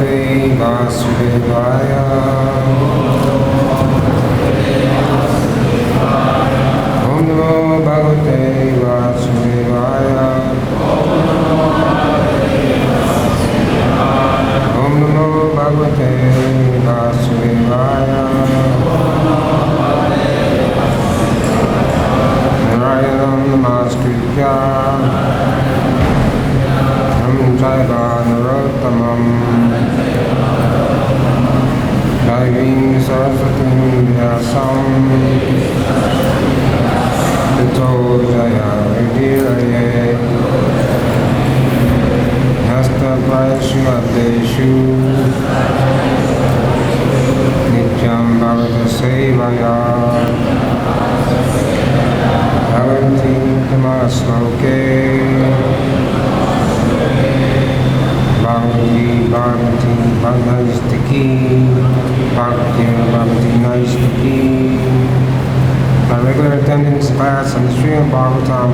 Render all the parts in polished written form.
Bhagavate Vasudevaya. Om Namo Bhagavate Vasudevaya. Om Namo Bhagavate Vasudevaya. Narayanam Namaskritya Jaiva Narottamam Daivim Saraswatim Vyasam Tito Jaya Vidiraye Hasta Vaishu Adeshu Nityam Bhavata Sevaya Bhavati Tamasloke Bhakti Bhagavati Bhakti Bhagavati Naistaki. My regular attendance class on the Srimad Bhagavatam,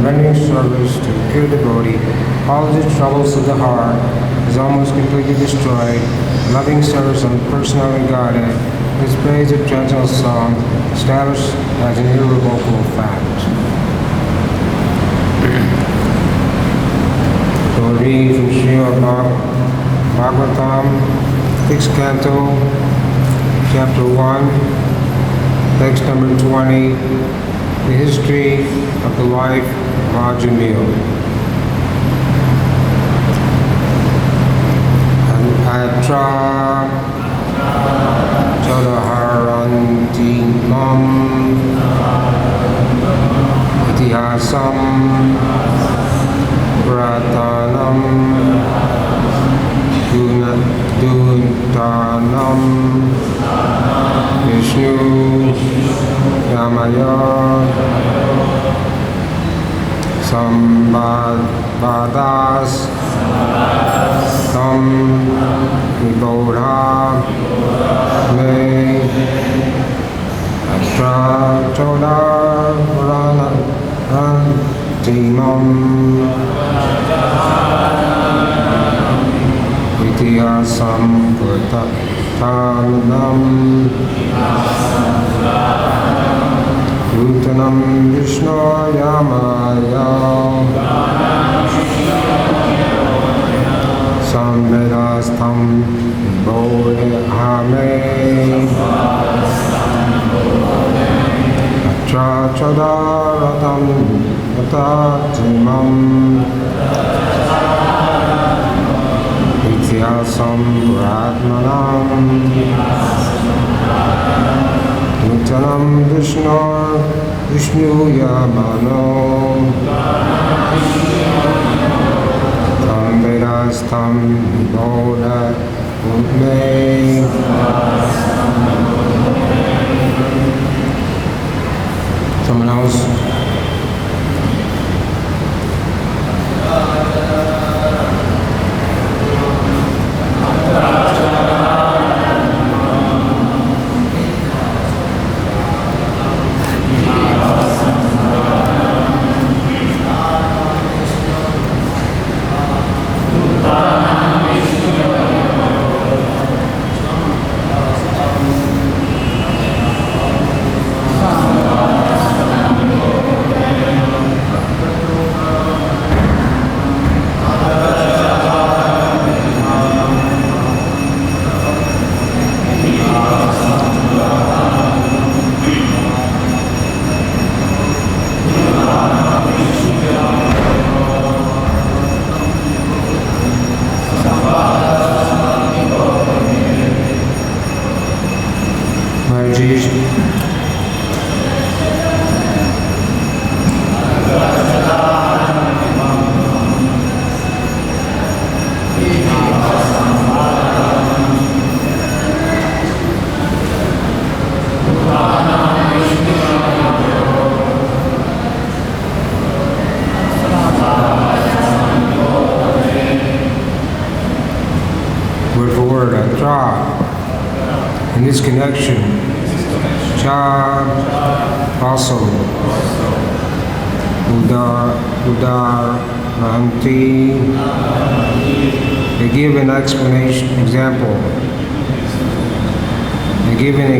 rendering service to a pure devotee, all the troubles of the heart is almost completely destroyed. Loving service on the personality Godhead, His praise of gentle song, established as an irrevocable fact. So we'll read from Srimad Bhagavatam, 6th Canto, Chapter 1, text number 20, the history of the life of Ajamil. Atra Chadaharanti Mam Itihasam Pratanam Duntanam Vishnu Yamaya Sambhavadas Tam Nibodha Me Atra Chodarantimam Vityasam Purtatanam Utanam Vishnu Yamaya Samvedastam Bodhihame Atra Chodaratam Yatatimam Vityasam Puratmanam Nutanam Vishnu Yamano Samvedastam Bodha Udme. Someone else? In this connection, cha also udar ranti They give an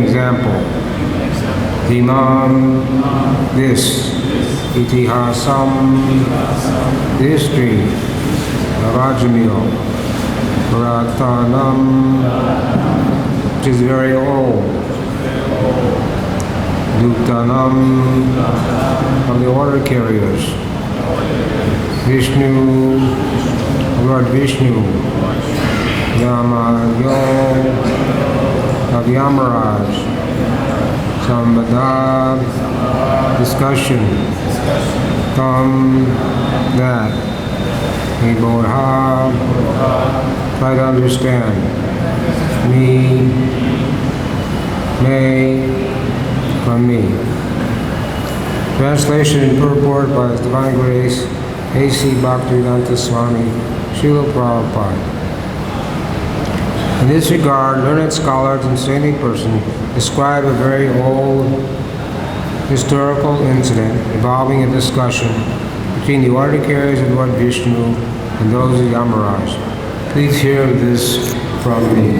example. Imam, this. Itihasam, the history. Rajamil. Puratanam, which is very old. Duktanam, of the order carriers. Vishnu, Lord Vishnu. Yama-yo, of Yamaraj. Sambada, discussion. Tam, that. Bodha, try to understand. Me, may, from me. Translation and purport by His Divine Grace, H.G.Bhuvaneshwar Swami, Srila Prabhupada. In this regard, learned scholars and saintly persons describe a very old historical incident involving a discussion between the order carriers of Lord Vishnu and those of Yamaraj. Please hear this from me.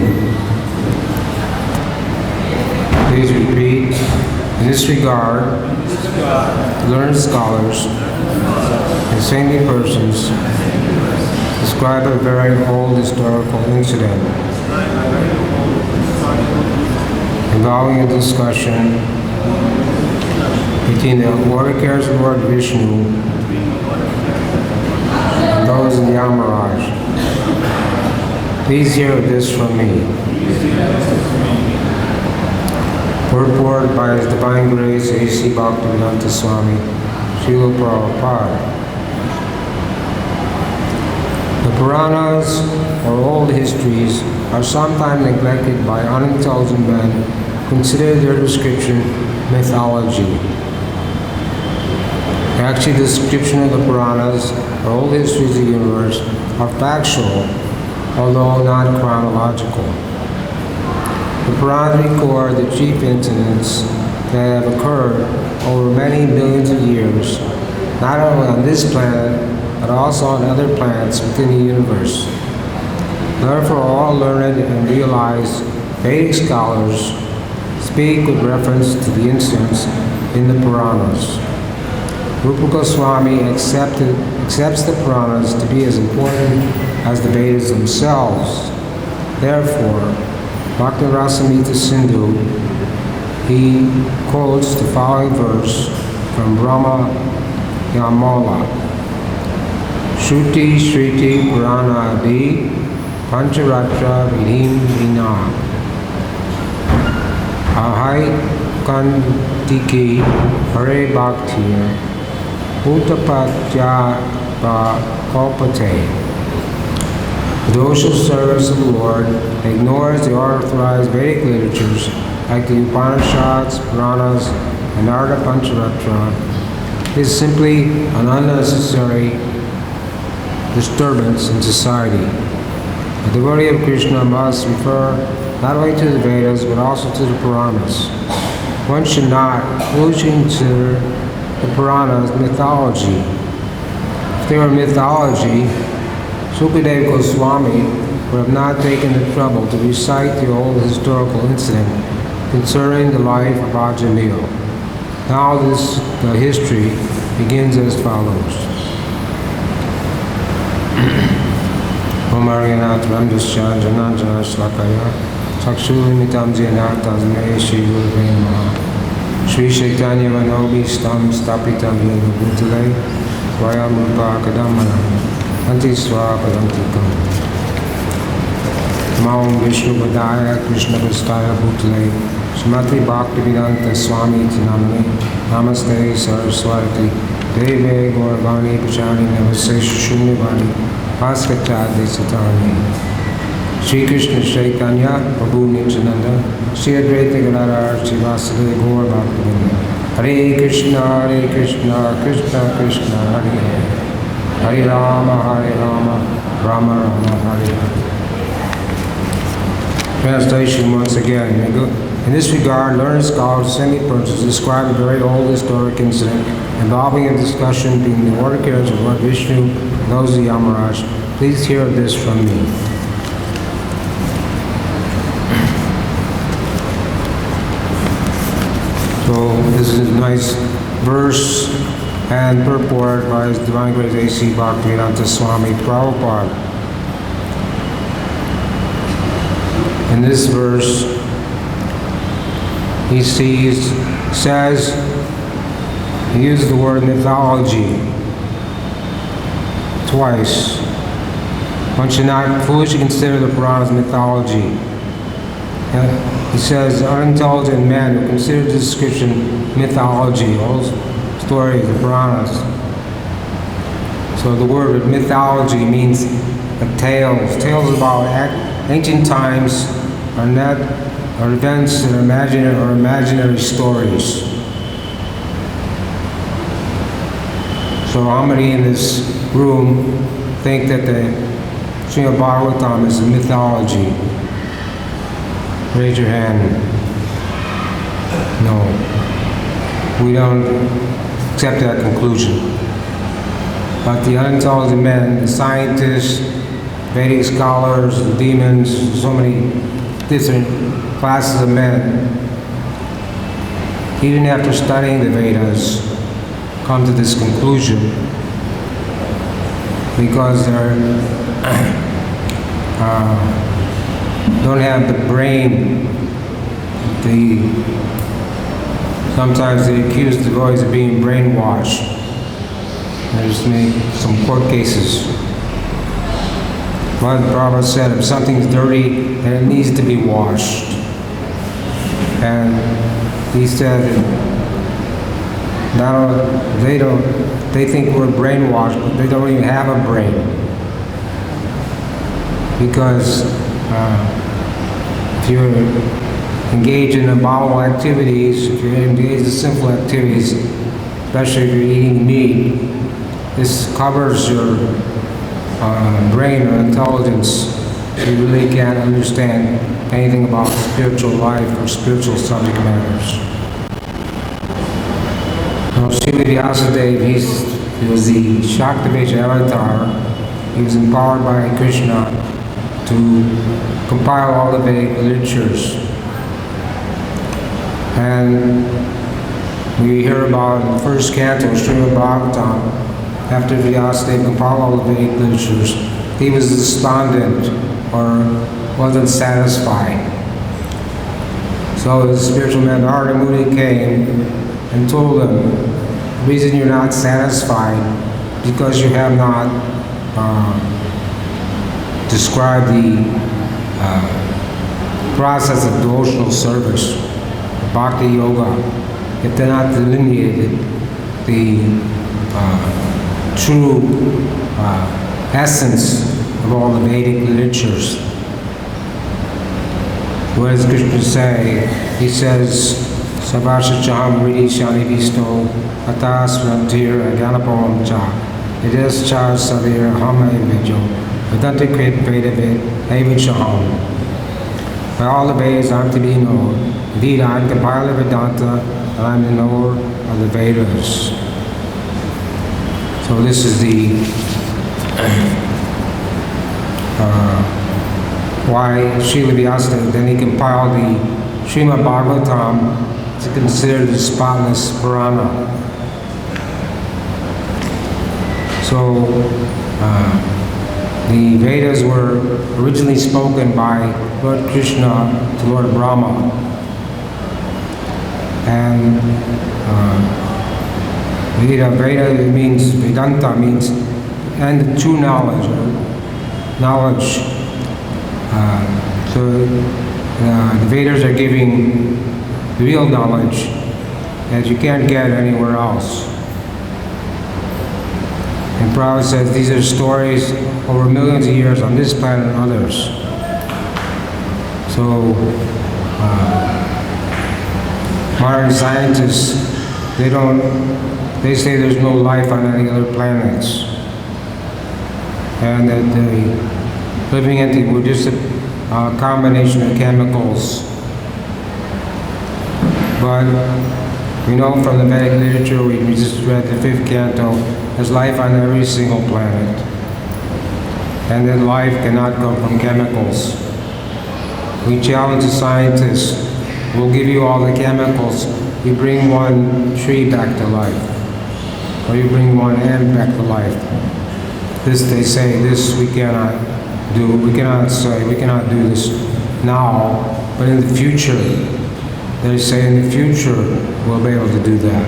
Please repeat. In this regard, learned scholars and saintly persons describe a very old historical incident involving a discussion between the order carriers of Lord Vishnu and those in Yamaraj. Please hear this from me. Purport by His Divine Grace, H.G.Bhuvaneshwar Swami, Srila Prabhupada. The Puranas, or old histories, are sometimes neglected by unintelligent men who consider their description mythology. Actually, the description of the Puranas, or old histories of the universe, are factual, although not chronological. The Puranas record the chief incidents that have occurred over many millions of years, not only on this planet, but also on other planets within the universe. Therefore, all learned and realized Vedic scholars speak with reference to the incidents in the Puranas. Rupa Goswami accepts the Puranas to be as important as the Vedas themselves. Therefore, Bhakti Rasamrita Sindhu, he quotes the following verse from Brahma Yamala. Shruti Shriti Purana Adi Pancharatra Vidhim Vina Ahai Kantiki Hare Bhaktir Uttapatya Kalpate. Those who service the Lord ignores the authorized Vedic literatures like the Upanishads, Puranas, and Narada Pancharatra is simply an unnecessary disturbance in society. A devotee of Krishna must refer not only to the Vedas but also to the Puranas. One should not consider the Puranas mythology. If they were mythology, Sukadeva Goswami would have not taken the trouble to recite the old historical incident concerning the life of Ajamil. Now the history begins as follows. Om Aryanat Ramdasya Jananjana Shlakaya Chakshulimitam Jena Tasmei Shri Gurve Namaha Shri Chaitanya Manobhistam Stapitam Yena Bhutale Svayam Rupa Kadamana Anti Swapadantikam Maum Vishnu Padaya Krishna Vastaya Bhutale Srimati Bhaktivedanta Swami Tinamani Namaste Saraswati Deve Gauravani Pachani Namaste Shunyavani Bhaskachadi Satani Sri Krishna Chaitanya Prabhu Nityananda Sri Advaita Gadadhar Srivasade Gaur Bhaktivedanta Hare Krishna Krishna Krishna Hare Hare Hare Rama Rama Rama Hare Hare. Translation once again. In this regard, learned scholars and semi-persons describe a very old historic incident involving a discussion between the order carriers of Lord Vishnu and those of Yamaraj. Please hear this from me. this is a nice verse and purport by His Divine Grace A.C. Bhaktivedanta Swami Prabhupada. In this verse, he says, he uses the word mythology twice. One should not foolishly consider the Puranas mythology. He says, unintelligent men who consider this description mythology, all stories, the Puranas. So the word mythology means tales about ancient times, or events and imaginary stories. So how many in this room think that the Srimad Bhagavatam is a mythology? Raise your hand. No. We don't accept that conclusion. But the unintelligent men, the scientists, Vedic scholars, the demons, so many different classes of men, even after studying the Vedas, come to this conclusion because they don't have the brain. Sometimes they accuse the devotees of being brainwashed. There's some court cases. But the Prabhupada said if something's dirty, then it needs to be washed. And he said they think we're brainwashed, but they don't even have a brain. Because if you're engaged in abominable activities, if you're engaged in sinful activities, especially if you're eating meat, this covers your brain or intelligence, so you really can't understand anything about spiritual life or spiritual subject matters. Srila Vyasadeva, he was the Shaktiveja avatar. He was empowered by Krishna to compile all the Vedic literatures. And we hear about in the first canto, Srimad Bhagavatam, after Vyasadeva compiled all the Vedic literatures, he was despondent or wasn't satisfied. So the spiritual man, Narada Muni, came and told him, the reason you're not satisfied because you have not described the process of devotional service, bhakti yoga. If they're not delineated the true essence of all the Vedic literatures. What does Krishna say? He says, Sabhashacham Ridi Shani Visto Atas Rantir Aganapavam Cha Idas Cha Savir Hama Evijo Vedanta Krit Vedavid Evichaham. By all the Vedas I'm to be known. Indeed, I'm compiler Vedanta and I'm the knower of the Vedas. So this is the why Srila Vyasadeva, then he compiled the Srimad Bhagavatam to consider the spotless Purana. So the Vedas were originally spoken by Lord Krishna to Lord Brahma. And Veda means, Vedanta means, and the true knowledge, knowledge. So the Vedas are giving real knowledge that you can't get anywhere else. And Prabhupada says these are stories over millions of years on this planet and others. So modern scientists, they say there's no life on any other planets. And that the living entity were just a combination of chemicals. But we know from the Vedic literature, we just read the 5th canto, there's life on every single planet. And that life cannot come from chemicals. We challenge the scientists will give you all the chemicals. You bring one tree back to life, or you bring one ant back to life. This, they say, this we cannot do. We cannot say, we cannot do this now, but in the future, they say in the future we'll be able to do that.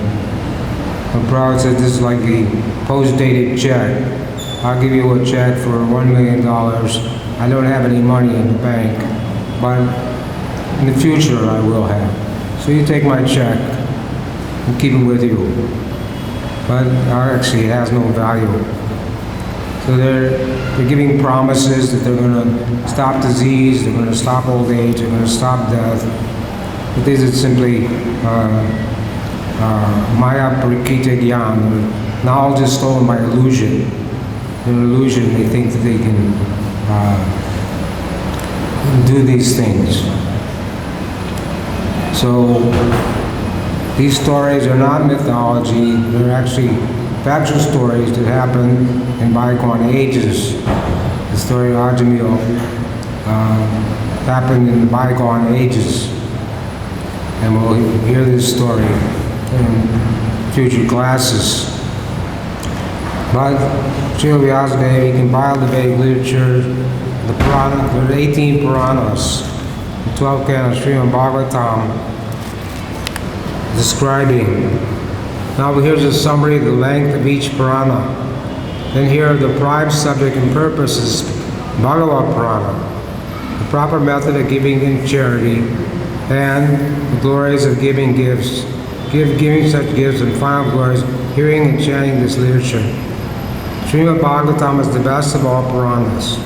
The Prophet said this is like a post-dated check. I'll give you a check for $1 million. I don't have any money in the bank, but in the future I will have. So you take my check and keep it with you. But actually it has no value. So they're giving promises that they're going to stop disease, they're going to stop old age, they're going to stop death. But this is simply Maya Parikita Gyan. Knowledge is stolen by illusion. In illusion, they think that they can do these things. So these stories are not mythology, they're actually factual stories that happened in bygone ages. The story of Ajamil happened in bygone ages. And we'll hear this story in future classes. But Srila Vyasadeva, he compiled the Vedic literature, the Purana, there are 18 Puranas, the 12 canons, Srimad Bhagavatam, describing. Now here's a summary of the length of each Purana. Then here are the prime subject and purposes, Bhagavad Purana, the proper method of giving in charity, and the glories of giving gifts, giving such gifts, and final glories, hearing and chanting this literature. Srimad Bhagavatam is the best of all Puranas.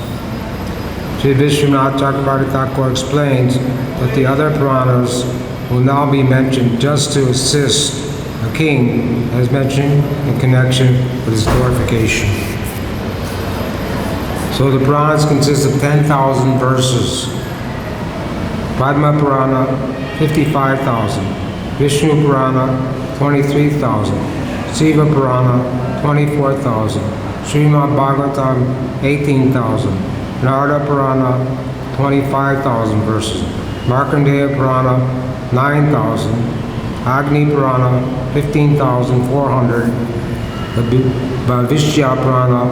Sri Vishwanath Chakrabarti Thakur explains that the other Puranas will now be mentioned just to assist a king, as mentioned in connection with his glorification. So the Puranas consist of 10,000 verses. Padma Purana, 55,000. Vishnu Purana, 23,000. Shiva Purana, 24,000. Srimad Bhagavatam, 18,000. Narada Purana, 25,000 verses. Markandeya Purana, 9,000. Agni Purana, 15,400. The Bhavishya Purana,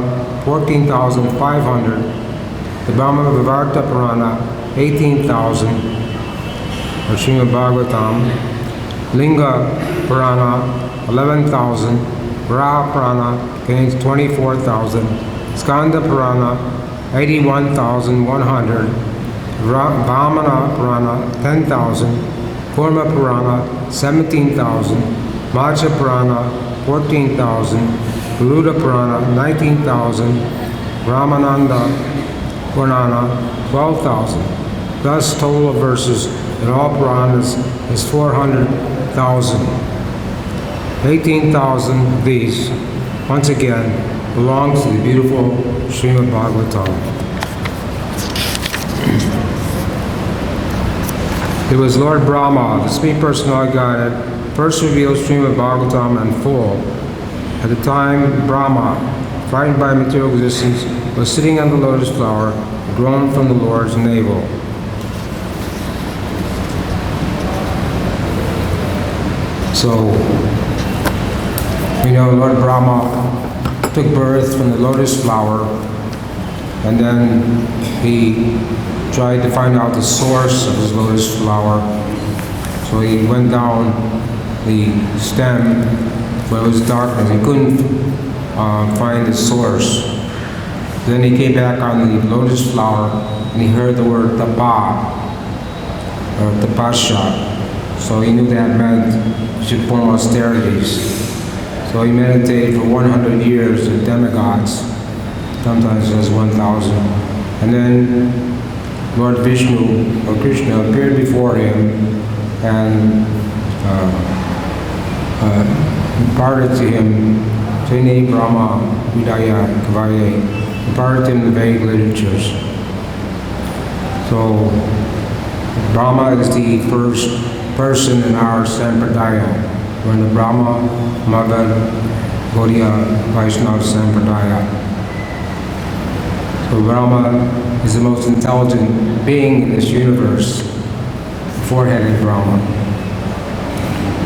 14,500. The Brahma Vivarta Purana, 18,000. Or Srimad Bhagavatam. Linga Purana, 11,000. Varaha Purana contains 24,000. Skanda Purana, 81,100. Vamana Purana, 10,000. Kurma Purana, 17,000. Matsya Purana, 14,000. Garuda Purana, 19,000. Ramananda Purana, 12,000. Thus, total of verses in all Puranas is 400,000. 18,000 of these, once again, belongs to the beautiful Srimad Bhagavatam. It was Lord Brahma, the Supreme Personality Godhead, first revealed Srimad Bhagavatam in full. At the time, Brahma, frightened by material existence, was sitting on the lotus flower, grown from the Lord's navel. So, we know Lord Brahma took birth from the lotus flower, and then he tried to find out the source of his lotus flower. So he went down the stem where it was darkness. He couldn't find the source. Then he came back on the lotus flower and he heard the word tapa, or tapasya. So he knew that meant he should form austerities. So he meditated for 100 years with demigods, sometimes as 1,000. And then Lord Vishnu or Krishna appeared before him and imparted to him Trine Brahma Vidaya Kavaye, imparted to him the Vedic literatures. So Brahma is the first person in our Sampradaya. We're in the Brahma, Mother, Gaudiya, Vaishnava Sampradaya. So Brahma is the most intelligent being in this universe. four-headed Brahma.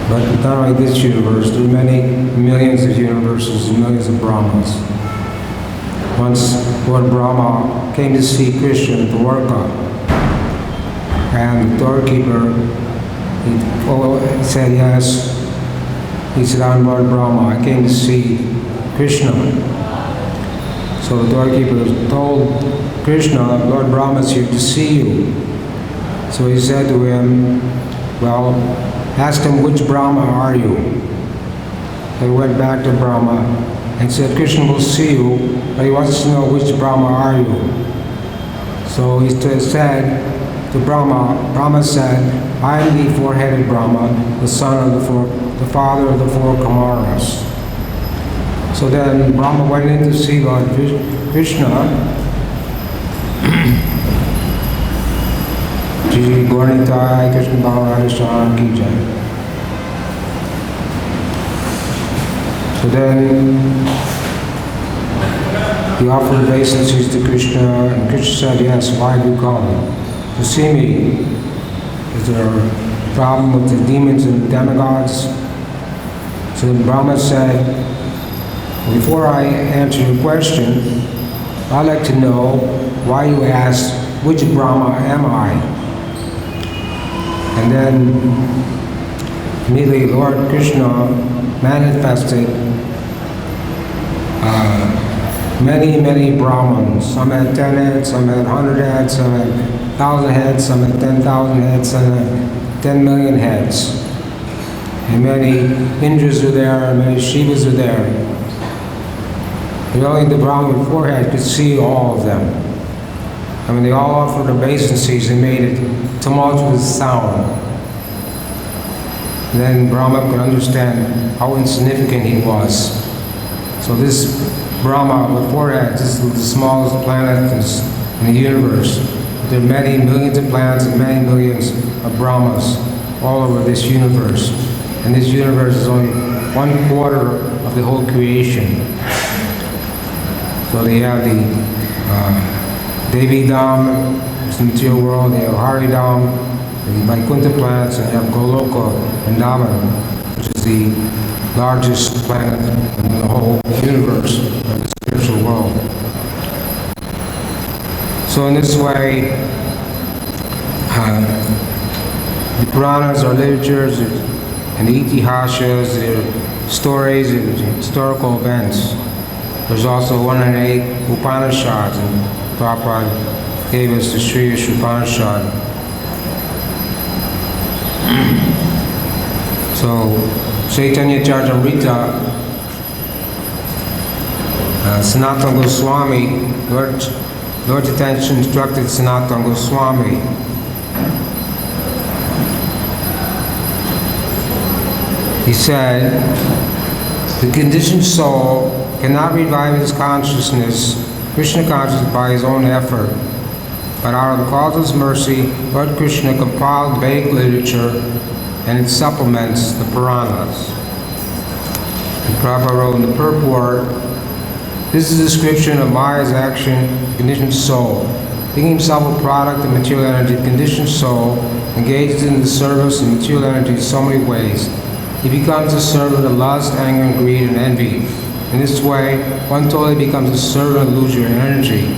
But not only this universe, there are many millions of universes and millions of Brahmas. Once Lord Brahma came to see Krishna at Dwarka, and the doorkeeper he said, yes. He said, I'm Lord Brahma, I came to see Krishna. So the doorkeeper told Krishna, Lord Brahma is here to see you. So he said to him, well, ask him, which Brahma are you? They went back to Brahma and said, Krishna will see you, but he wants to know which Brahma are you. So he said to Brahma, Brahma said, I am the four-headed Brahma, the son of the father of the four Kumaras. So then Brahma went in to see Lord Krishna. Ji Gauranitai Krishna Bhavan Ki Jai. So then he offered obeisances to Krishna, and Krishna said, yes, why have you come? To see me. Is there a problem with the demons and demigods? So then Brahma said, before I answer your question, I'd like to know why you asked, which Brahma am I? And then immediately Lord Krishna manifested many Brahmans. Some had 10 heads, some had 100 heads, some had 1,000 heads, some had 10,000 heads, some had 10 million heads. And many Indras were there, and many Shivas were there. But only the Brahman with four heads could see all of them. I mean, they all offered obeisances and made a tumultuous sound. And then Brahma could understand how insignificant he was. So this Brahma with four heads, this is the smallest planet in the universe. But there are many millions of planets and many millions of Brahmas all over this universe. And this universe is only 1/4 of the whole creation. So they have the Devi Dham, it's the material world, they have Haridham, the Vaikuntha planets, and they have Goloka and Vrindavan, which is the largest planet in the whole universe of the spiritual world. So in this way, the Puranas are literatures, and the Itihasas, they're stories and historical events. There's also 108 Upanishads, and Prabhupada gave us the Sri Upanishad. So, Chaitanya Charitamrita, Sanatana Goswami, Lord Chaitanya instructed Sanatana Goswami. He said, the conditioned soul cannot revive his consciousness, Krishna consciousness, by his own effort. But out of the causeless mercy, Lord Krishna compiled Vedic literature and it supplements the Puranas. And Prabhupada wrote in the purport, this is a description of Maya's action, conditioned soul. Being himself a product of material energy, the conditioned soul engages in the service of material energy in so many ways. He becomes a servant of lust, anger, and greed, and envy. In this way, one totally becomes a servant of illusory energy.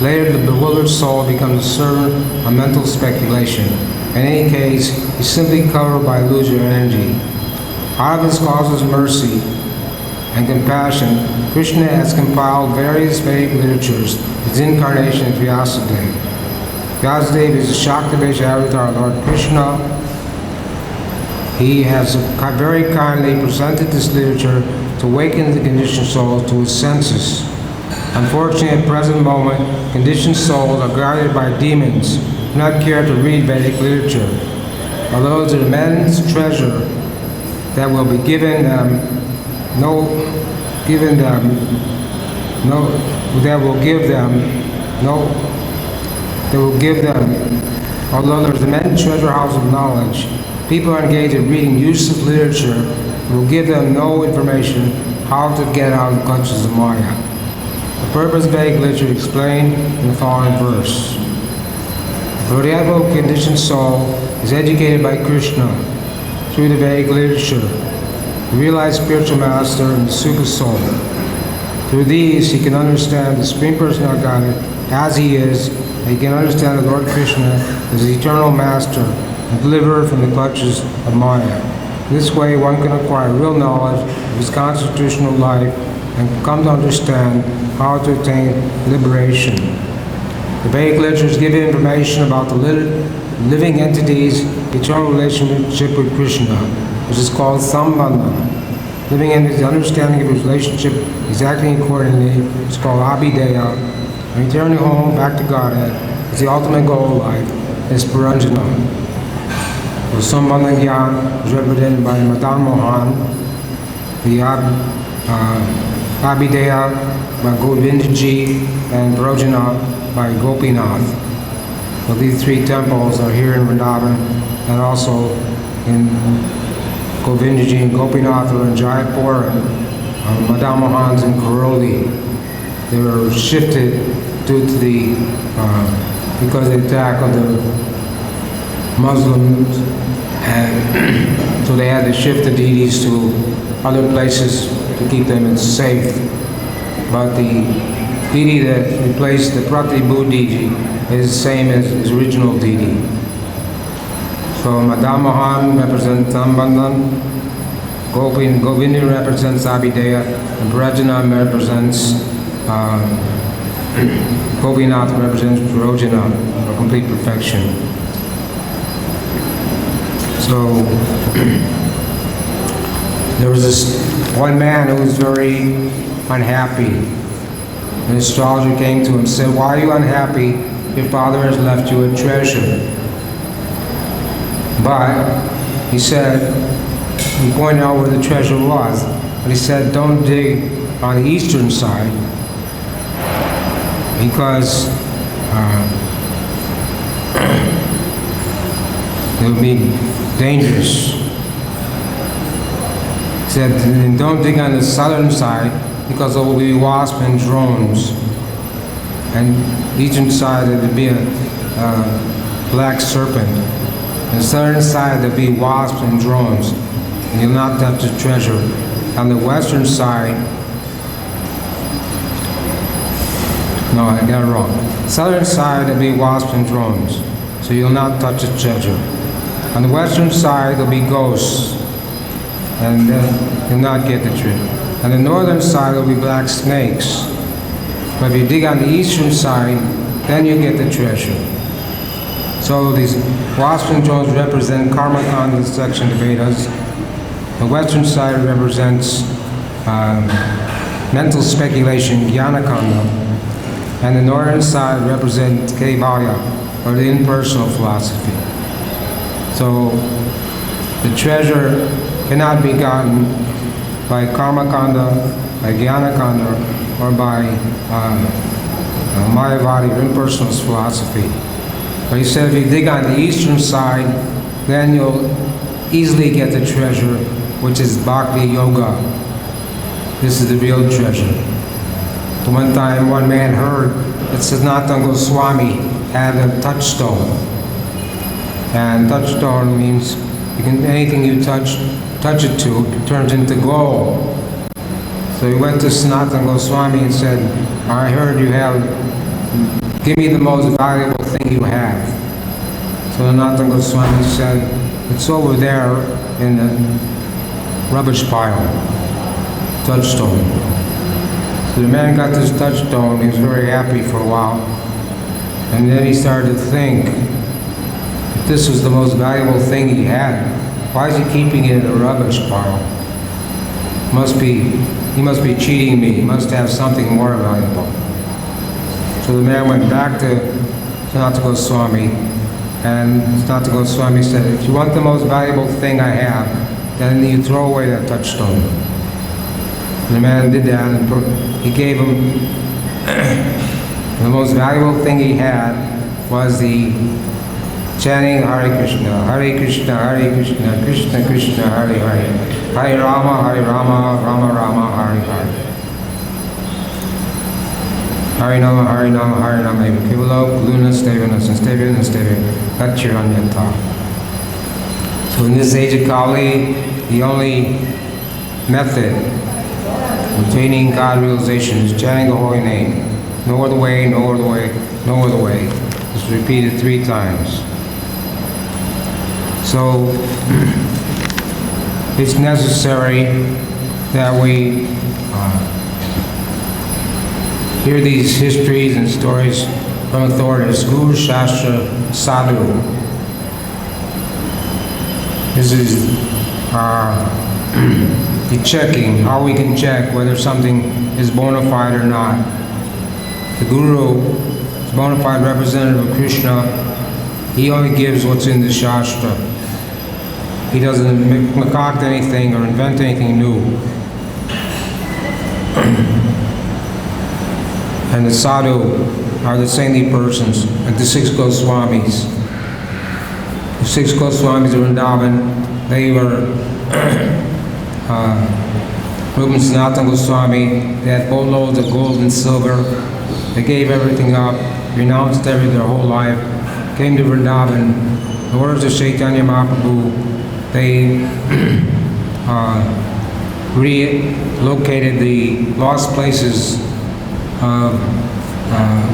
Later, the bewildered soul becomes a servant of mental speculation. In any case, he's simply covered by illusory energy. Out of his causeless mercy and compassion, Krishna has compiled various Vedic literatures, his incarnation of Vyasadeva. Vyasadeva is a Shakti-based avatar of Lord Krishna. He has very kindly presented this literature to awaken the conditioned soul to his senses. Unfortunately, at the present moment, conditioned souls are guided by demons who do not care to read Vedic literature. Although there is immense treasure that will be given them, although there is immense treasure house of knowledge, people are engaged in reading useless literature that will give them no information how to get out of the clutches of Maya. The purpose of Vedic literature is explained in the following verse. For the adult conditioned soul is educated by Krishna through the Vedic literature, the realized spiritual master and the super soul. Through these, he can understand the Supreme Personality of Godhead as he is, and he can understand the Lord Krishna as the eternal master and deliverer from the clutches of Maya. This way, one can acquire real knowledge of his constitutional life and come to understand how to attain liberation. The Vedic literatures give information about the living entity's eternal relationship with Krishna, which is called Sambandha. Living entity's understanding of his relationship is acting accordingly is called Abhideya, and returning home back to Godhead is the ultimate goal of life, is Paranjana. The Sambandha Gyan is represented by Madan Mohan, the Abhideya by Govindaji, and Paranjana by Gopinath. So these three temples are here in Vrindavan and also in Govindaji and Gopinath are in Jaipur, and Madan Mohan's in Karoli. They were shifted due to the because of the attack of the Muslims, and so they had to shift the deities to other places to keep them safe. But the deity that replaced the Pratibhu deity is the same as his original deity. So Madan Mohan represents Sambandhan, Govinda represents Abhideya, and Paranjana represents Gopinath represents Prajna, or complete perfection. So there was this one man who was very unhappy. An astrologer came to him and said, "Why are you unhappy? Your father has left you a treasure." But he said, he pointed out where the treasure was, but he said, "Don't dig on the eastern side because it would be dangerous." He said, "And don't dig on the southern side because there will be wasps and drones. And eastern side there would be a black serpent. On the southern side there would be wasps and drones, and you'll not touch the treasure. On the western side," no, I got it wrong. Southern side there'll be wasps and drones, so you'll not touch the treasure. On the western side there'll be ghosts, and you'll not get the treasure. On the northern side there'll be black snakes. But if you dig on the eastern side, then you get the treasure. So these wasps and drones represent karma kanda section of Vedas. The western side represents mental speculation, jnana kanda. And the northern side represents Kaivalya, or the impersonal philosophy. So the treasure cannot be gotten by karma kanda, by jnana kanda, or by Mayavadi, or impersonal philosophy. But he said if you dig on the eastern side, then you'll easily get the treasure, which is bhakti yoga. This is the real treasure. One time, one man heard that Sanatana Goswami had a touchstone. And touchstone means you can, anything you touch it to, it turns into gold. So he went to Sanatana Goswami and said, "I heard you have, give me the most valuable thing you have." So Sanatana Goswami said, "It's over there in the rubbish pile, touchstone." So the man got this touchstone, he was very happy for a while. And then he started to think, if this was the most valuable thing he had, why is he keeping it in a rubbish pile? He must be cheating me, he must have something more valuable. So the man went back to Sanatana Goswami, and Sanatana Goswami said, "If you want the most valuable thing I have, then you throw away that touchstone." The man did that, and he gave him the most valuable thing he had was the chanting Hare Krishna, Hare Krishna, Hare Krishna, Krishna Krishna, Hare Hare, Hare Rama, Rama Rama, Hare Hare. Harinama, Harinama, Harinama, Eva Kivalo, Kaluna, Stevanas, and Stevan, and Stevan, Lecturanyata. So in this age of Kali, the only method of attaining God realization is chanting the holy name. No other way, no other way, no other way. It's repeated 3 times. So it's necessary that we hear these histories and stories from authorities, Guru, Shastra, Sadhu. This is the checking, how we can check whether something is bona fide or not. The Guru is a bona fide representative of Krishna. He only gives what's in the Shastra. He doesn't concoct anything or invent anything new. And the sadhu are the saintly persons, like the 6 Goswamis. The 6 Goswamis of Vrindavan, they were Rupan Sanatana Goswami. They had boatloads of gold and silver. They gave everything up, renounced everything their whole life, came to Vrindavan. The orders of Chaitanya Mahaprabhu, they relocated the lost places of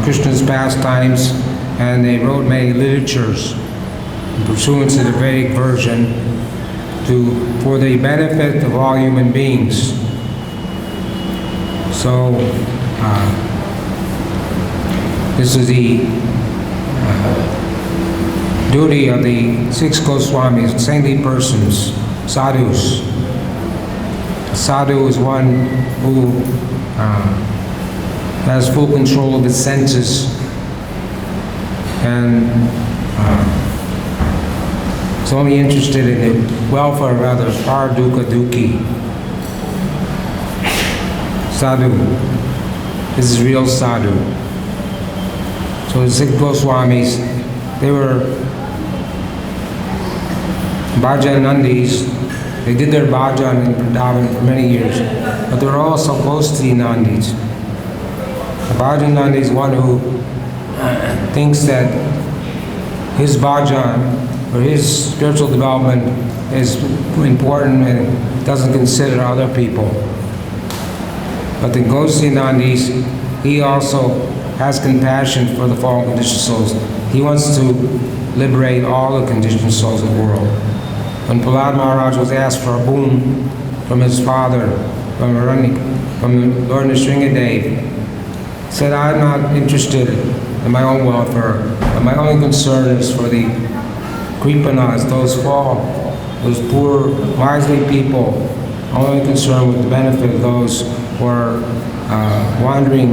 Krishna's pastimes, and they wrote many literatures in pursuance of the Vedic version for the benefit of all human beings. So this is the duty of the 6 Goswamis, saintly persons, sadhus. A sadhu is one who has full control of his senses and is only interested in the welfare of others, dukkha dukhi. Sadhu. This is real sadhu. So the 6 Goswamis, they were bhajanandis. They did their bhajan in Vrindavan for many years, but they were also close to the Nandis. The bhajanandi is one who thinks that his bhajan or his spiritual development is important and doesn't consider other people. But the Gosinandis, he also has compassion for the fallen conditioned souls. He wants to liberate all the conditioned souls of the world. When Prahlad Maharaj was asked for a boon from his father, from Lord Nrsingadev, he said, I'm not interested in my own welfare, but my only concern is for the kripanas, those poor, miserly people. I'm only concerned with the benefit of those who are wandering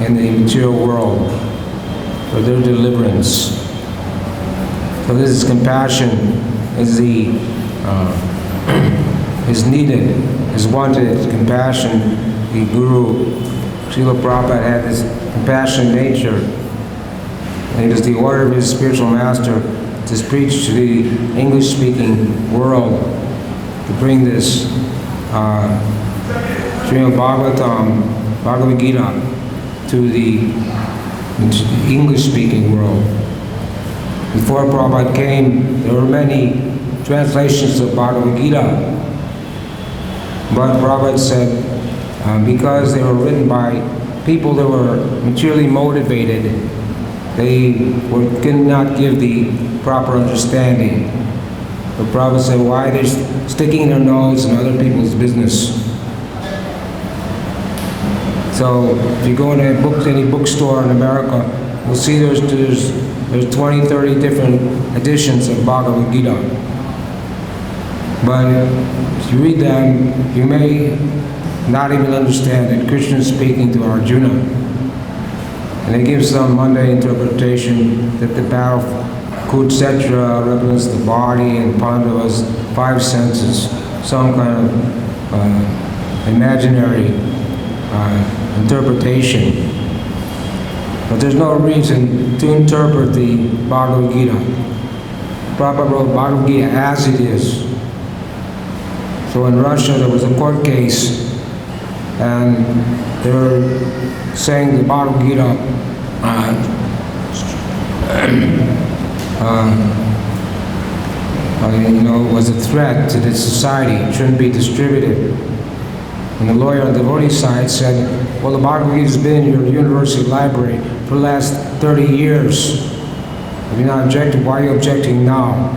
in the material world, for their deliverance. So this is compassion, is needed, is wanted. Compassion. The Guru, Srila Prabhupada, had this compassionate nature, and it is the order of his spiritual master to preach to the English-speaking world, to bring this Srimad Bhagavatam, Bhagavad Gita, to the English-speaking world. Before Prabhupada came, there were many translations of Bhagavad Gita, but Prabhupada said, because they were written by people that were materially motivated, they could not give the proper understanding. But Prabhupada said, why are they sticking their nose in other people's business? So if you go into any bookstore in America, you'll see there's 20, 30 different editions of Bhagavad Gita. But if you read them, you may not even understand that Krishna is speaking to Arjuna. And they give some Monday interpretation that the battle Kurukshetra represents the body and Pandava's 5 senses, some kind of imaginary interpretation. But there's no reason to interpret the Bhagavad Gita. Prabhupada wrote Bhagavad Gita as it is. So in Russia there was a court case and they were saying the Bhagavad Gita was a threat to the society. It shouldn't be distributed. And the lawyer on the devotee side said, well, the Bhagavad Gita has been in your university library for the last 30 years. If you're not objecting, why are you objecting now?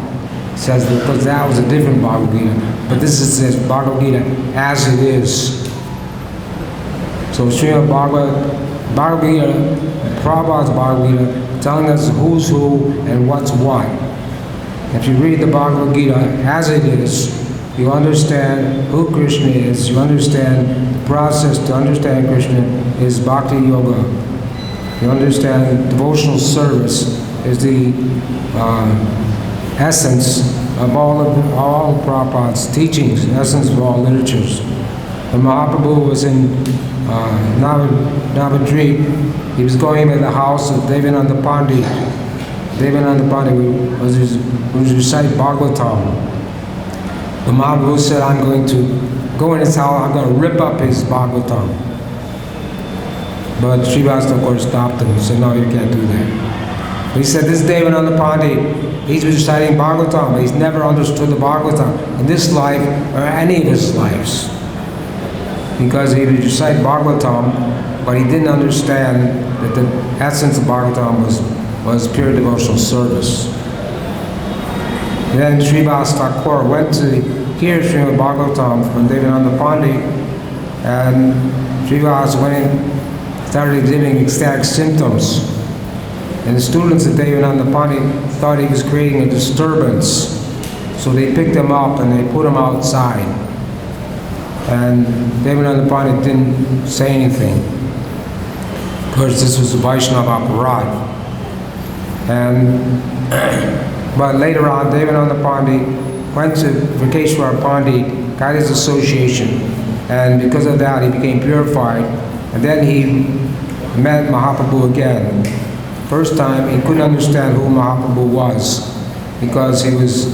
He says, because that was a different Bhagavad Gita. But this is this Bhagavad Gita as it is. So Srimad Bhagavad Gita, Prabhupada's Bhagavad Gita, telling us who's who and what's what. If you read the Bhagavad Gita as it is, you understand who Krishna is, you understand the process to understand Krishna is Bhakti Yoga. You understand devotional service is the essence of all Prabhupada's teachings, the essence of all literatures. When Mahaprabhu was in Navadvip, he was going to the house of Devananda Pandit. Devananda Pandit was recite Bhagavatam. The Mahaprabhu said, I'm going to go in his house, I'm going to rip up his Bhagavatam. But Srivastava, of course, stopped him and said, no, you can't do that. But he said, this Devananda Pandit, he's reciting Bhagavatam, but he's never understood the Bhagavatam in this life or any of his lives. Because he would recite Bhagavatam, but he didn't understand that the essence of Bhagavatam was pure devotional service. Then Srivastava Thakur went to hear Srimad Bhagavatam from Devananda Pandit, and Srivastava went in, started exhibiting ecstatic symptoms. And the students of Devananda Pandit thought he was creating a disturbance. So they picked him up and they put him outside. And Devananda Pandit didn't say anything. Of course, this was a Vaishnava aparat. But later on, Devananda Pandit went to Vrikeshwar Pandit, got his association, and because of that he became purified. And then he met Mahaprabhu again. First time he couldn't understand who Mahaprabhu was because he was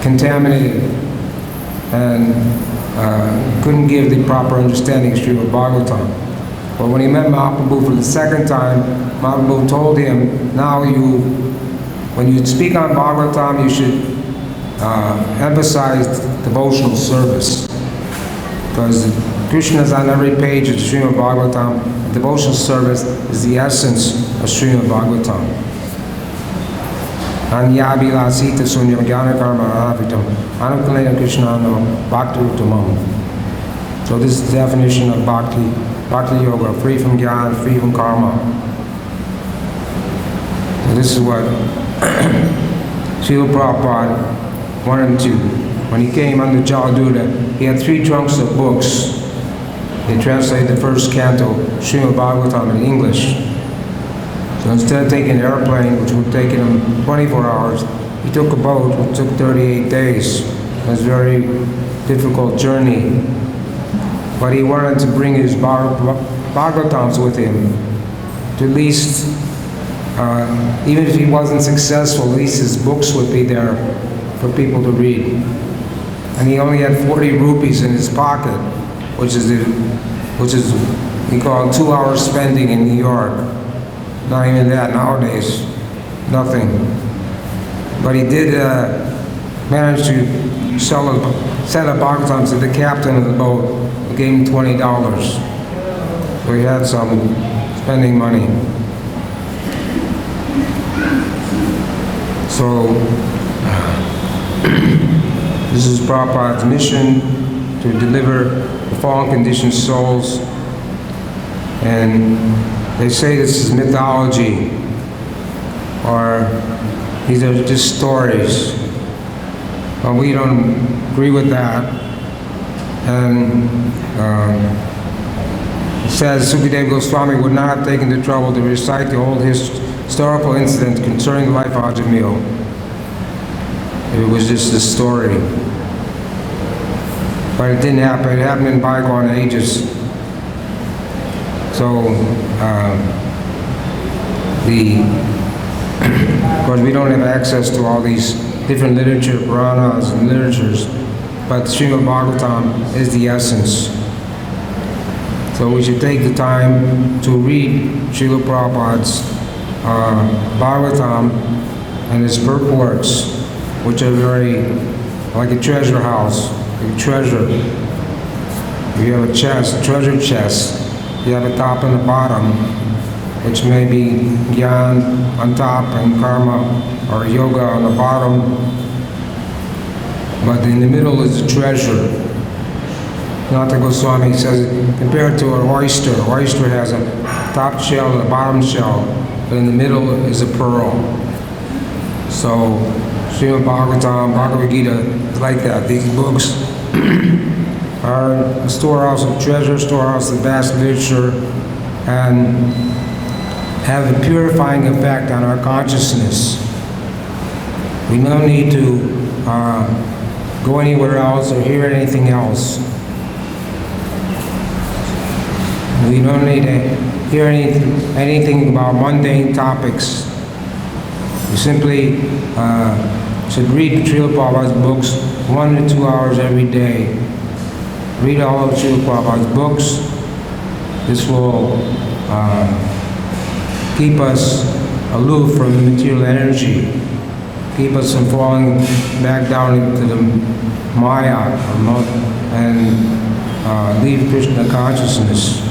contaminated and couldn't give the proper understanding of Srimad Bhagavatam. But when he met Mahaprabhu for the second time, Mahaprabhu told him, now when you speak on Bhagavatam, you should emphasize devotional service. Because Krishna is on every page of Srimad Bhagavatam. Devotional service is the essence of Srimad Bhagavatam. Anyabhilasita sunyam jnana karma avitam anukalena krishnano bhakti uttamam. So this is the definition of bhakti yoga, free from jnana, free from karma. So this is what Srila Prabhupada wanted to. When he came under Jaladuta, he had 3 trunks of books. He translated the first canto, Srimad Bhagavatam, in English. So instead of taking an airplane, which would take him 24 hours, he took a boat, which took 38 days. It was a very difficult journey. But he wanted to bring his Bhagavatams with him, to at least, even if he wasn't successful, at least his books would be there for people to read. And he only had 40 rupees in his pocket, which is we call 2 hours spending in New York. Not even that nowadays, nothing. But he did manage to sell a set of Bhagavatams to the captain of the boat, who gave him $20. So he had some spending money. So this is Prabhupada's mission, to deliver the fallen conditioned souls. And they say this is mythology, or these are just stories. But we don't agree with that. And it says Sukadeva Goswami would not have taken the trouble to recite the whole historical incident concerning the life of Ajamil. It was just a story. But it didn't happen. It happened in bygone ages. So, of course, we don't have access to all these different literature, Puranas and literatures, but Srimad Bhagavatam is the essence. So we should take the time to read Srila Prabhupada's Bhagavatam and his purports, which are very like a treasure house, a treasure. You have a chest, treasure chest. You have a top and a bottom, which may be Gyan on top and Karma or Yoga on the bottom. But in the middle is a treasure. Nata Goswami says, compared to an oyster has a top shell and a bottom shell, but in the middle is a pearl. So, Srimad Bhagavatam, Bhagavad Gita is like that. These books are a storehouse of treasure, storehouse of vast literature, and have a purifying effect on our consciousness. We don't need to go anywhere else or hear anything else. We don't need to hear anything about mundane topics. We simply should read Srila Prabhupada's books 1 to 2 hours every day. Read all of Srila Prabhupada's books. This will keep us aloof from the material energy, keep us from falling back down into the Maya and leave Krishna consciousness.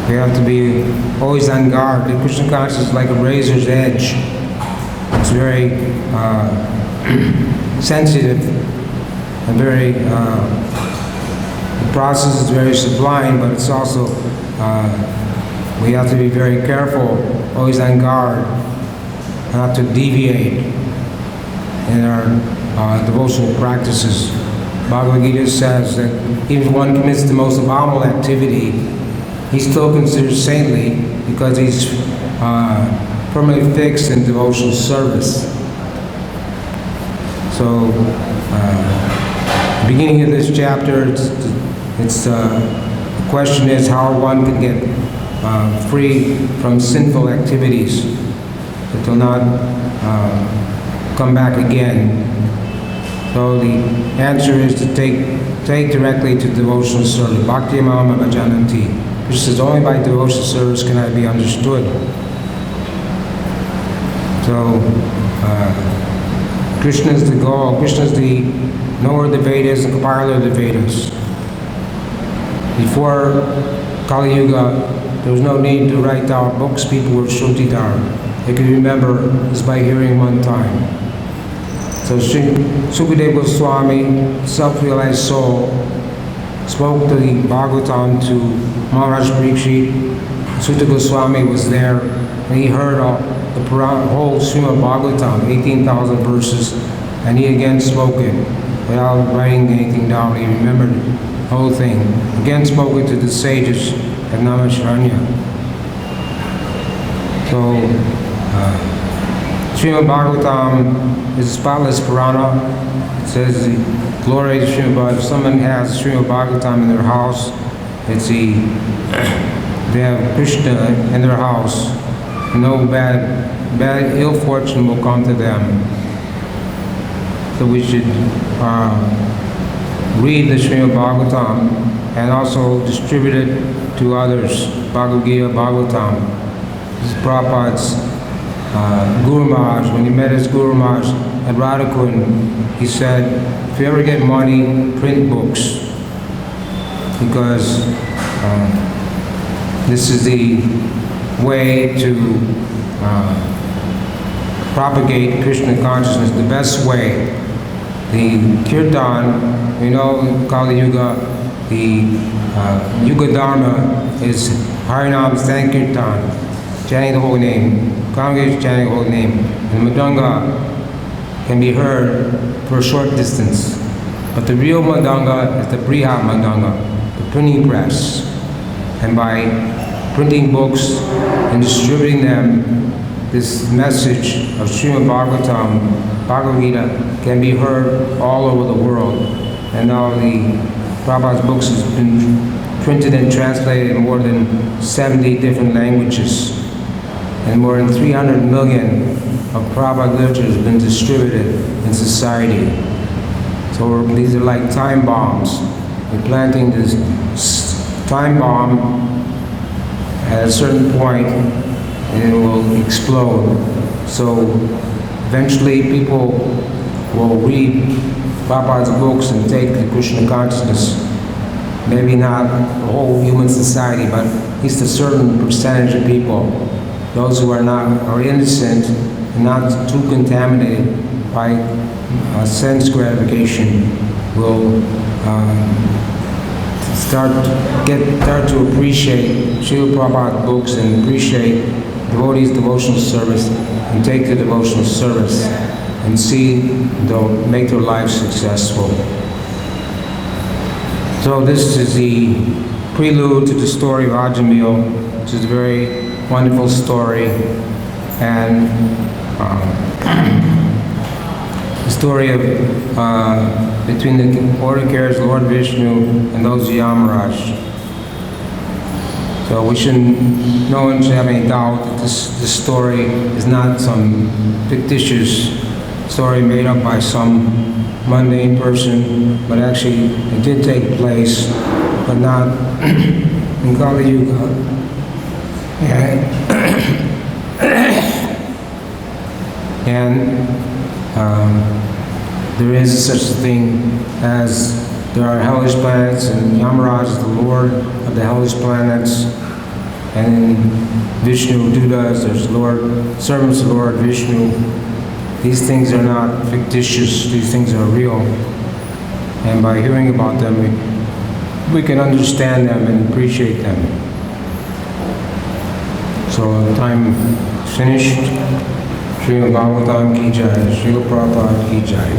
We have to be always on guard. The Krishna consciousness is like a razor's edge. It's very sensitive and very, the process is very sublime, but it's also, we have to be very careful, always on guard, not to deviate in our devotional practices. Bhagavad Gita says that even if one commits the most abominable activity, he's still considered saintly because he's firmly fixed in devotional service. So, the beginning of this chapter, the question is how one can get free from sinful activities that will not come back again. So the answer is to take directly to devotional service. Bhakti Mama Bhajananti. Which says only by devotional service can I be understood. So, Krishna is the goal. Krishna is the knower of the Vedas and compiler of the Vedas. Before Kali Yuga, there was no need to write down books. People were Shrutidhar. They could remember just by hearing one time. So Sukadeva Goswami, self-realized soul, spoke to the Bhagavatam to Maharaj Parikshit. Sutta Goswami was there, and he heard the whole Srimad Bhagavatam, 18,000 verses, and he again spoke it without writing anything down. He remembered the whole thing. Again spoke it to the sages at Namashranya. So, Srimad Bhagavatam is a spotless Purana. It says the glory to Srimad Bhagavatam. If someone has Srimad Bhagavatam in their house, they have Krishna in their house. No bad ill fortune will come to them. So we should read the Srimad Bhagavatam and also distribute it to others. Bhagavad Gita, Bhagavatam. This is Prabhupada's Guru Maharaj. When he met his Guru Maharaj at Radhakund, he said, if you ever get money, print books. Because this is the way to propagate Krishna consciousness, the best way. The Kirtan, we know in Kali Yuga, the Yuga Dharma is Harinam Sankirtan, chanting the holy name, congregation chanting the holy name. And Madanga can be heard for a short distance. But the real Madanga is the Brihat Madanga, the printing press. And by printing books and distributing them, this message of Srimad Bhagavatam, Bhagavad Gita, can be heard all over the world. And now the Prabhupada's books has been printed and translated in more than 70 different languages. And more than 300 million of Prabhupada literature has been distributed in society. So these are like time bombs. We're planting this time bomb at a certain point and it will explode. So eventually people will read Prabhupada's books and take the Krishna consciousness. Maybe not the whole human society, but at least a certain percentage of people. Those who are innocent and not too contaminated by sense gratification will start to appreciate Srila Prabhupada's books and appreciate devotees' devotional service and take the devotional service and see they'll make their lives successful. So this is the prelude to the story of Ajamil, which is a very wonderful story, and the story of between the order carriers, Lord Vishnu, and those of Yamaraj. So no one should have any doubt that this story is not some fictitious story made up by some mundane person, but actually it did take place, but not in Kali Yuga. And there is such a thing as there are hellish planets, and Yamaraj is the lord of the hellish planets, and in Vishnu Dudas there's servants of Lord Vishnu. These things are not fictitious, these things are real. And by hearing about them, we can understand them and appreciate them. So time finished. Srila Bhagavatam ki jai, Srila Prabhupada ki jai.